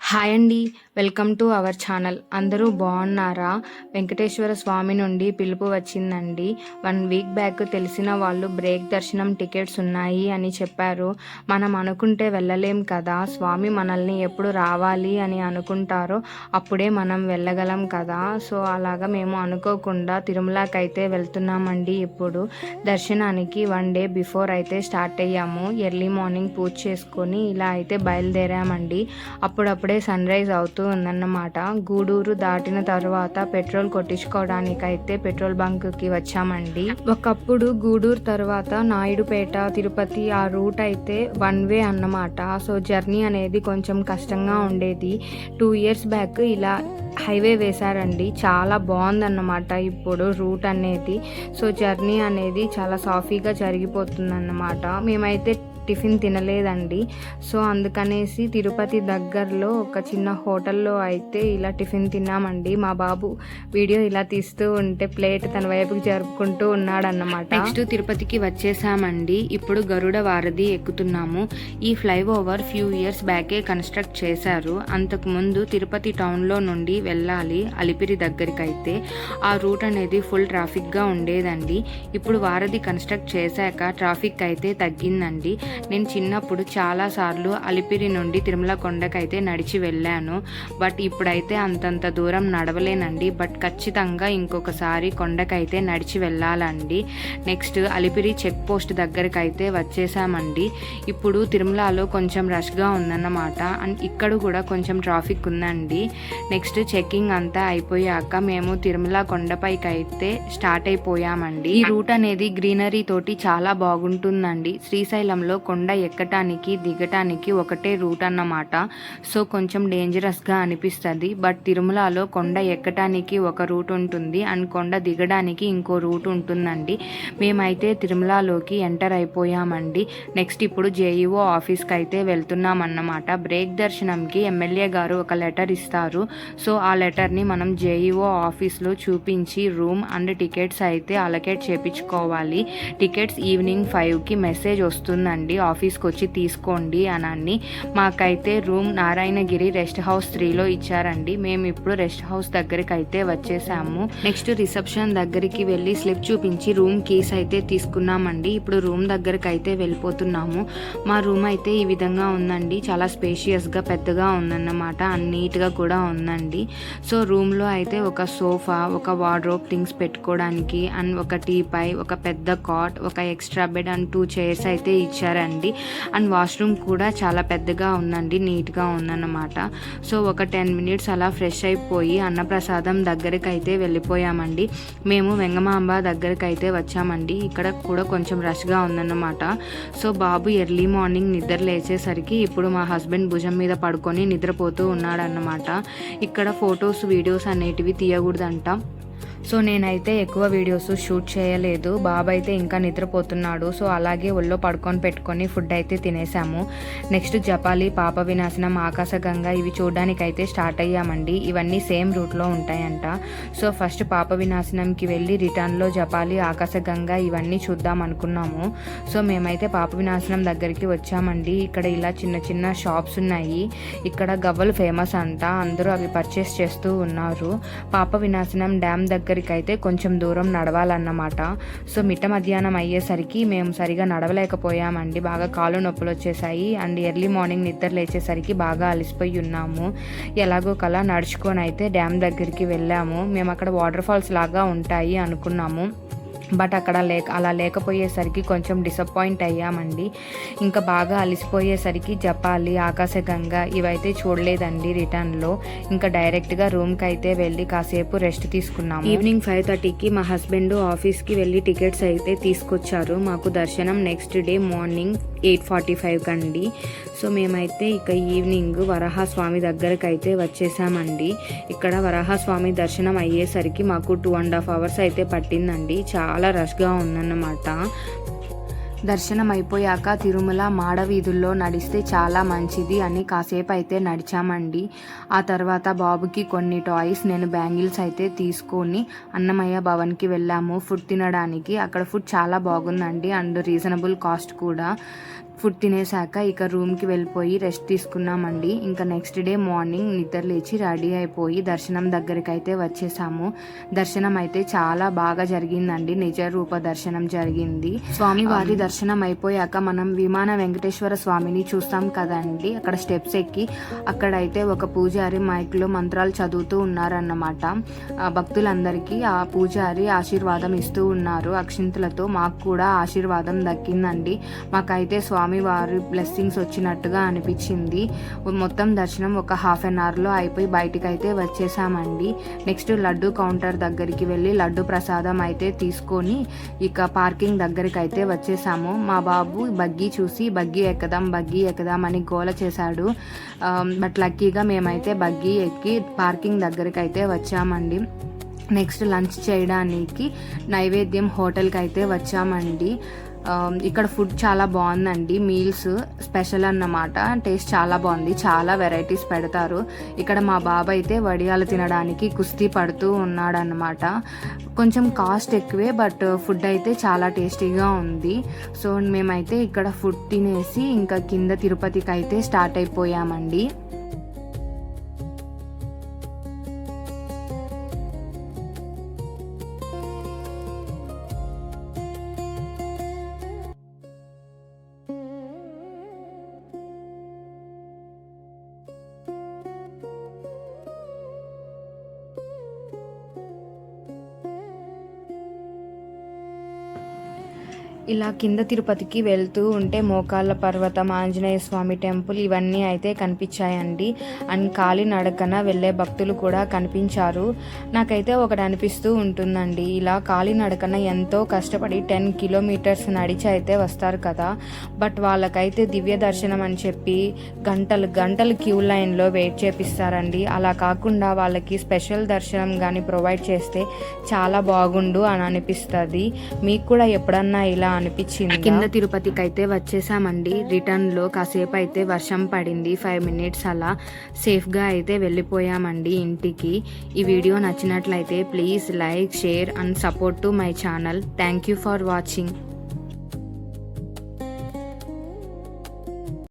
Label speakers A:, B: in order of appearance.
A: Hi అండి. Welcome to our channel. అందరూ బాగున్నారా? వెంకటేశ్వర స్వామి నుండి పిలుపు వచ్చిందండి. 1 వీక్ బ్యాక్ తెలిసిన వాళ్ళు బ్రేక్ దర్శనం టికెట్స్ ఉన్నాయి అని చెప్పారు. మనం అనుకుంటే వెళ్ళలేం కదా. స్వామి మనల్ని ఎప్పుడు రావాలి అని అనుకుంటారో అప్పుడే మనం వెళ్ళగలం కదా. సో అలాగా మేము అనుకోకుండా తిరుమలకైతే వెళ్తున్నామండి. ఇప్పుడు దర్శనానికి 1 డే బిఫోర్ అయితే స్టార్ట్ అయ్యాము. ఎర్లీ మార్నింగ్ పూజ చేసుకొని ఇలా అయితే బయలుదేరామండి. అప్పుడప్పుడే సన్ రైజ్ అవుతూ ఉందన్నమాట. గూడూరు దాటిన తర్వాత పెట్రోల్ కొట్టించుకోవడానికైతే పెట్రోల్ బంక్కి వచ్చామండి. ఒకప్పుడు గూడూరు తర్వాత నాయుడుపేట, తిరుపతి ఆ రూట్ అయితే 1 వే అన్నమాట. సో జర్నీ అనేది కొంచెం కష్టంగా ఉండేది. 2 ఇయర్స్ బ్యాక్ ఇలా హైవే వేశారండి. చాలా బాగుందన్నమాట ఇప్పుడు రూట్ అనేది. సో జర్నీ అనేది చాలా సాఫీగా జరిగిపోతుందన్నమాట. మేమైతే టిఫిన్ తినలేదండి. సో అందుకనేసి తిరుపతి దగ్గరలో ఒక చిన్న హోటల్లో అయితే ఇలా టిఫిన్ తిన్నామండి. మా బాబు వీడియో ఇలా తీస్తూ ఉంటే ప్లేట్ తన వైపుకి జరుపుకుంటూ ఉన్నాడన్నమాట. నెక్స్ట్ తిరుపతికి వచ్చేసామండి. ఇప్పుడు గరుడ వారధి ఎక్కుతున్నాము. ఈ ఫ్లైఓవర్ ఫ్యూ ఇయర్స్ బ్యాకే కన్స్ట్రక్ట్ చేశారు. అంతకుముందు తిరుపతి టౌన్లో నుండి వెళ్ళాలి అలిపిరి దగ్గరికి అయితే. ఆ రూట్ అనేది ఫుల్ ట్రాఫిక్గా ఉండేదండి. ఇప్పుడు వారధి కన్స్ట్రక్ట్ చేశాక ట్రాఫిక్ అయితే తగ్గిందండి. నేను చిన్నప్పుడు చాలాసార్లు అలిపిరి నుండి తిరుమల కొండకైతే నడిచి వెళ్ళాను. బట్ ఇప్పుడైతే అంతంత దూరం నడవలేనండి. బట్ ఖచ్చితంగా ఇంకొకసారి కొండకైతే నడిచి వెళ్ళాలండి. నెక్స్ట్ అలిపిరి చెక్ పోస్ట్ దగ్గరికి అయితే వచ్చేసామండి. ఇప్పుడు తిరుమలలో కొంచెం రష్గా ఉందన్నమాట. అండ్ ఇక్కడ కూడా కొంచెం ట్రాఫిక్ ఉందండి. నెక్స్ట్ చెక్కింగ్ అంతా అయిపోయాక మేము తిరుమల కొండపైకి అయితే స్టార్ట్ అయిపోయామండి. ఈ రూట్ అనేది గ్రీనరీ తోటి చాలా బాగుంటుందండి. శ్రీశైలంలో కొండ ఎక్కటానికి దిగటానికి ఒకటే రూట్ అన్నమాట. సో కొంచెం డేంజరస్గా అనిపిస్తుంది. బట్ తిరుమలలో కొండ ఎక్కటానికి ఒక రూట్ ఉంటుంది అండ్ కొండ దిగడానికి ఇంకో రూట్ ఉంటుందండి. మేమైతే తిరుమలలోకి ఎంటర్ అయిపోయామండి. నెక్స్ట్ ఇప్పుడు జేఈఓ ఆఫీస్కి అయితే వెళ్తున్నాం అన్నమాట. బ్రేక్ దర్శనంకి ఎమ్మెల్యే గారు ఒక లెటర్ ఇస్తారు. సో ఆ లెటర్ని మనం జేఈఓ ఆఫీస్లో చూపించి రూమ్ అండ్ టికెట్స్ అయితే అలకేట్ చేయించుకోవాలి. టికెట్స్ ఈవినింగ్ 5కి మెసేజ్ వస్తుందండి. ఆఫీస్కి వచ్చి తీసుకోండి అని. మాకైతే రూమ్ నారాయణగిరి రెస్ట్ హౌస్ 3లో ఇచ్చారండి. మేము ఇప్పుడు రెస్ట్ హౌస్ దగ్గరికి అయితే వచ్చేసాము. నెక్స్ట్ రిసెప్షన్ దగ్గరికి వెళ్ళి స్లిప్ చూపించి రూమ్ కీస్ అయితే తీసుకున్నామండి. ఇప్పుడు రూమ్ దగ్గరికి అయితే వెళ్ళిపోతున్నాము. మా రూమ్ అయితే ఈ విధంగా ఉందండి. చాలా స్పేషియస్గా పెద్దగా ఉందన్నమాట. అండ్ నీట్గా కూడా ఉందండి. సో రూమ్లో అయితే ఒక సోఫా, ఒక వార్డ్రోబ్ థింగ్స్ పెట్టుకోవడానికి అండ్ ఒక టీపై, ఒక పెద్ద కాట్, ఒక ఎక్స్ట్రా బెడ్ అండ్ 2 చైర్స్ అయితే ఇచ్చారండి. అండ్ వాష్రూమ్ కూడా చాలా పెద్దగా ఉందండి. నీట్గా ఉందన్నమాట. సో ఒక 10 మినిట్స్ అలా ఫ్రెష్ అయిపోయి అన్నప్రసాదం దగ్గరికి అయితే వెళ్ళిపోయామండి. మేము వెంగమాంబ దగ్గరికి అయితే వచ్చామండి. ఇక్కడ కూడా కొంచెం రష్గా ఉందన్నమాట. సో బాబు ఎర్లీ మార్నింగ్ నిద్ర లేచేసరికి ఇప్పుడు మా హస్బెండ్ భుజం మీద పడుకొని నిద్రపోతూ ఉన్నాడన్నమాట. ఇక్కడ ఫొటోస్ వీడియోస్ అనేటివి తీయకూడదంట. సో నేనైతే ఎక్కువ వీడియోస్ షూట్ చేయలేదు. బాబు అయితే ఇంకా నిద్రపోతున్నాడు. సో అలాగే ఒళ్ళో పడుకొని పెట్టుకొని ఫుడ్ అయితే తినేసాము. నెక్స్ట్ జపాలి, పాప వినాశనం, ఆకాశగంగ ఇవి చూడడానికి అయితే స్టార్ట్ అయ్యామండి. ఇవన్నీ సేమ్ రూట్లో ఉంటాయంట. సో ఫస్ట్ పాప వినాశనంకి వెళ్ళి రిటర్న్లో జపాలి, ఆకాశగంగ ఇవన్నీ చూద్దాం అనుకున్నాము. సో మేమైతే పాప వినాశనం దగ్గరికి వచ్చామండి. ఇక్కడ ఇలా చిన్న చిన్న షాప్స్ ఉన్నాయి. ఇక్కడ గవ్వలు ఫేమస్ అంట. అందరూ అవి పర్చేస్ చేస్తూ ఉన్నారు. పాప వినాశనం డ్యామ్ దగ్గరికి అయితే కొంచెం దూరం నడవాలన్నమాట. సో మిట్ట మధ్యాహ్నం అయ్యేసరికి మేము సరిగా నడవలేకపోయామండి. బాగా కాళ్ళు నొప్పులు వచ్చేసాయి. అండ్ ఎర్లీ మార్నింగ్ నిద్ర లేచేసరికి బాగా అలసిపోయి ఉన్నాము. ఎలాగో కలా నడుచుకొని అయితే డ్యామ్ దగ్గరికి వెళ్ళాము. మేము అక్కడ వాటర్ ఫాల్స్ లాగా ఉంటాయి అనుకున్నాము. బట్ అక్కడ అలా లేకపోయేసరికి కొంచెం డిసప్పాయింట్ అయ్యామండి. ఇంకా బాగా అలసిపోయేసరికి జపాలి, ఆకాశగంగ ఇవైతే చూడలేదండి రిటర్న్లో. ఇంకా డైరెక్ట్గా రూమ్కి అయితే వెళ్ళి కాసేపు రెస్ట్ తీసుకున్నాము. ఈవినింగ్ 5:30కి మా హస్బెండ్ ఆఫీస్కి వెళ్ళి టికెట్స్ అయితే తీసుకొచ్చారు. మాకు దర్శనం నెక్స్ట్ డే మార్నింగ్ 8:45 అండి. సో మేమైతే ఇక ఈవినింగ్ వరాహస్వామి దగ్గరికి అయితే వచ్చేసామండి. ఇక్కడ వరాహస్వామి దర్శనం అయ్యేసరికి మాకు 2.5 hours అయితే పట్టిందండి. చాలా రష్గా ఉందన్నమాట. దర్శనం అయిపోయాక తిరుమల మాడ వీధుల్లో నడిస్తే చాలా మంచిది అని కాసేపు అయితే నడిచామండి. ఆ తర్వాత బాబుకి కొన్ని టాయ్స్, నేను బ్యాంగిల్స్ అయితే తీసుకొని అన్నమయ్య భవన్కి వెళ్ళాము ఫుడ్ తినడానికి. అక్కడ ఫుడ్ చాలా బాగుందండి అండ్ రీజనబుల్ కాస్ట్ కూడా. ఫుడ్ తినేసాక ఇక రూమ్కి వెళ్ళిపోయి రెస్ట్ తీసుకున్నామండి. ఇంకా నెక్స్ట్ డే మార్నింగ్ నిద్ర లేచి రెడీ అయిపోయి దర్శనం దగ్గరికి అయితే వచ్చేసాము. దర్శనం అయితే చాలా బాగా జరిగిందండి. నిజ రూప దర్శనం జరిగింది. స్వామివారి దర్శనం అయిపోయాక మనం విమాన వెంకటేశ్వర స్వామిని చూస్తాం కదండి. అక్కడ స్టెప్స్ ఎక్కి అక్కడైతే ఒక పూజారి మైక్లో మంత్రాలు చదువుతూ ఉన్నారన్నమాట. భక్తులందరికీ ఆ పూజారి ఆశీర్వాదం ఇస్తూ ఉన్నారు అక్షింతలతో. మాకు కూడా ఆశీర్వాదం దక్కిందండి. మాకైతే స్వామివారి బ్లెస్సింగ్స్ వచ్చినట్టుగా అనిపించింది. మొత్తం దర్శనం ఒక హాఫ్ అన్ అవర్లో అయిపోయి బయటికి అయితే వచ్చేసామండి. నెక్స్ట్ లడ్డు కౌంటర్ దగ్గరికి వెళ్ళి లడ్డు ప్రసాదం అయితే తీసుకొని ఇక పార్కింగ్ దగ్గరికి అయితే వచ్చేసాము. మా బాబు బగ్గీ చూసి బగ్గీ ఎక్కుదాం అని గోల చేశాడు. బట్ లక్కీగా మేమైతే బగ్గీ ఎక్కి పార్కింగ్ దగ్గరికి అయితే వచ్చామండి. నెక్స్ట్ లంచ్ చేయడానికి నైవేద్యం హోటల్కి అయితే వచ్చామండి. ఇక్కడ ఫుడ్ చాలా బాగుందండి. మీల్స్ స్పెషల్ అన్నమాట. టేస్ట్ చాలా బాగుంది. చాలా వెరైటీస్ పెడతారు. ఇక్కడ మా బాబు అయితే వడియాలు తినడానికి కుస్తీ పడుతూ ఉన్నాడన్నమాట. కొంచెం కాస్ట్ ఎక్కువే, బట్ ఫుడ్ అయితే చాలా టేస్టీగా ఉంది. సో మేమైతే ఇక్కడ ఫుడ్ తినేసి ఇంకా కింద తిరుపతికి అయితే స్టార్ట్ అయిపోయామండి. ఇలా కింద తిరుపతికి వెళ్తూ ఉంటే మోకాళ్ళ పర్వతం, ఆంజనేయ స్వామి టెంపుల్ ఇవన్నీ అయితే కనిపించాయండి. అండ్ కాలినడకన వెళ్ళే భక్తులు కూడా కనిపించారు. నాకైతే ఒకటి అనిపిస్తూ ఉంటుందండి, ఇలా కాలినడకన ఎంతో కష్టపడి 10 కిలోమీటర్స్ నడిచి అయితే వస్తారు కదా, బట్ వాళ్ళకైతే దివ్య దర్శనం అని చెప్పి గంటలు క్యూ లైన్లో వెయిట్ చేపిస్తారండి. అలా కాకుండా వాళ్ళకి స్పెషల్ దర్శనం కానీ ప్రొవైడ్ చేస్తే చాలా బాగుండు అని అనిపిస్తుంది. మీకు కూడా ఎప్పుడన్నా ఇలా అనిపించింది? కింద తిరుపతికి అయితే వచ్చేసామండి. రిటర్న్ లో కాసేపు అయితే వర్షం పడింది. 5 minutes అలా సేఫ్ గా అయితే వెళ్ళిపోయామండి ఇంటికి. ఈ వీడియో నచ్చినట్లయితే please like, share and support to my channel. Thank you for watching.